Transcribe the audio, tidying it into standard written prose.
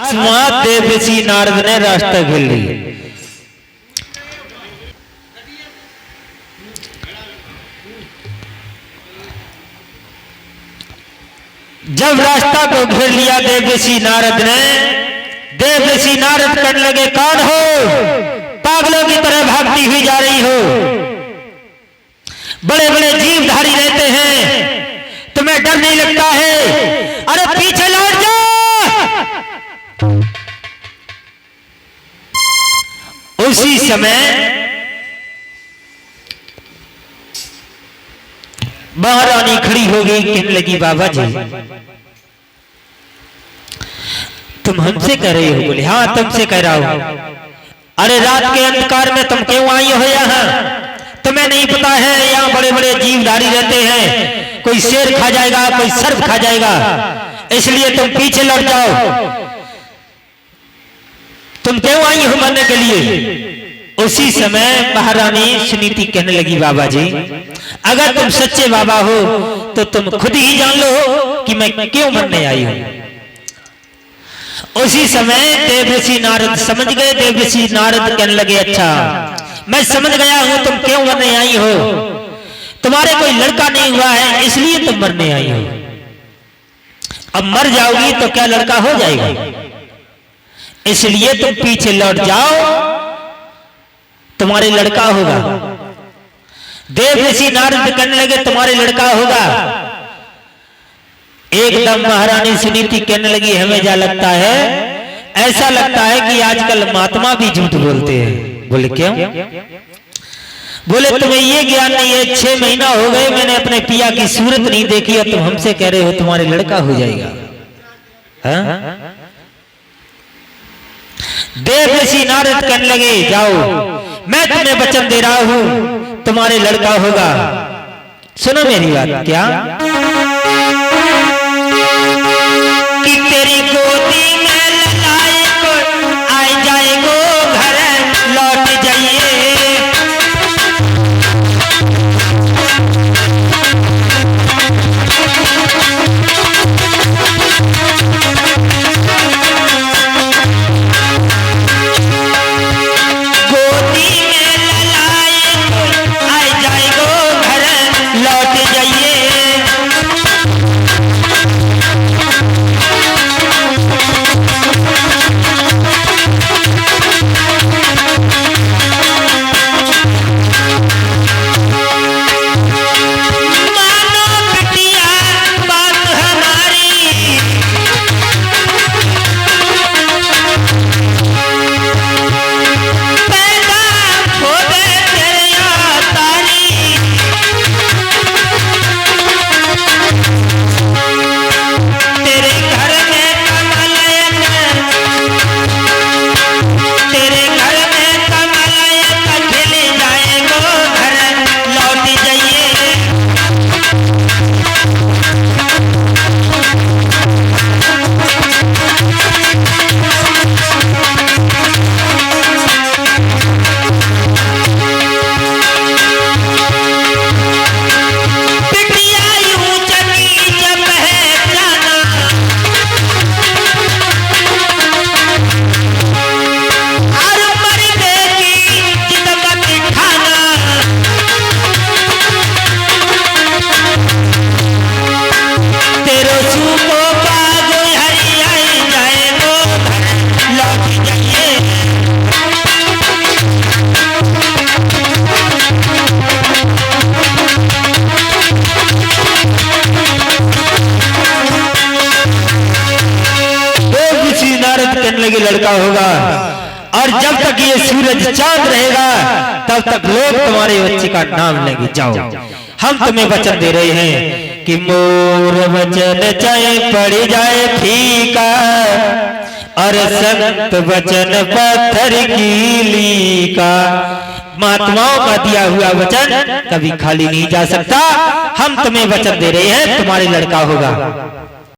वहां देवऋषि नारद ने रास्ता घेर लिया। जब रास्ता को घेर लिया देवऋषि नारद ने, देवऋषि नारद कहने लगे, कौन हो? पागलों की तरह भागती हुई जा रही हो। बड़े बड़े जीवधारी रहते हैं, तुम्हें डर नहीं लगता है? अरे पीछे लौट जा। उसी समय महारानी खड़ी हो गई, कहने लगी, बाबा जी तुम हमसे कह रहे हो? बोले, हाँ तुमसे कह रहा हूं। अरे रात के अंधकार में तुम क्यों आई हो यहाँ? तुम्हें नहीं पता है यहाँ बड़े बड़े जीवधारी रहते हैं, कोई शेर खा जाएगा, कोई सर्प खा जाएगा, इसलिए तुम पीछे लौट जाओ। तुम क्यों आई हो मरने के लिए? उसी समय महारानी सुनीति कहने लगी, बाबा जी अगर तुम सच्चे बाबा हो तो तुम खुद ही जान लो कि मैं क्यों मरने आई हूं। उसी समय देवऋषि नारद समझ गए। देवऋषि नारद कहने लगे, अच्छा मैं समझ गया हूं तुम क्यों मरने आई हो। तुम्हारे कोई लड़का नहीं हुआ है इसलिए तुम मरने आई हो। अब मर जाओगी तो क्या लड़का हो जाएगा? इसलिए तुम पीछे लौट जाओ, तुम्हारे लड़का होगा। देवऋषि नारद कहने लगे, तुम्हारे लड़का होगा। एकदम महारानी सुनीति कहने लगी, हमें क्या लगता है, ऐसा लगता है कि आजकल महात्मा भी झूठ बोलते हैं। बोले क्यों? बोले तुम्हें ये ज्ञान नहीं है, 6 महीना हो गए मैंने अपने पिया की सूरत नहीं देखी और तुम हमसे कह रहे हो तुम्हारे लड़का हो जाएगा। हाँ? देवऋषि नारद कहने लगे, जाओ मैं तुम्हें वचन दे रहा हूं तुम्हारे लड़का होगा। सुनो मेरी बात। क्या? कि तेरी गोदी में ललाए को आ जाएगो घर लौट जाइए। लगे लड़का होगा, और जब तक ये सूरज चांद रहेगा तब तक लोग तुम्हारे बच्चे का नाम लेंगे। जाओ, हम तुम्हें वचन दे रहे हैं कि मोर वचन चाहे पड़ जाए फीका, और संत वचन पत्थर की लीका। महात्माओं का दिया हुआ वचन कभी खाली नहीं जा सकता। हम तुम्हें वचन दे रहे हैं तुम्हारे लड़का होगा।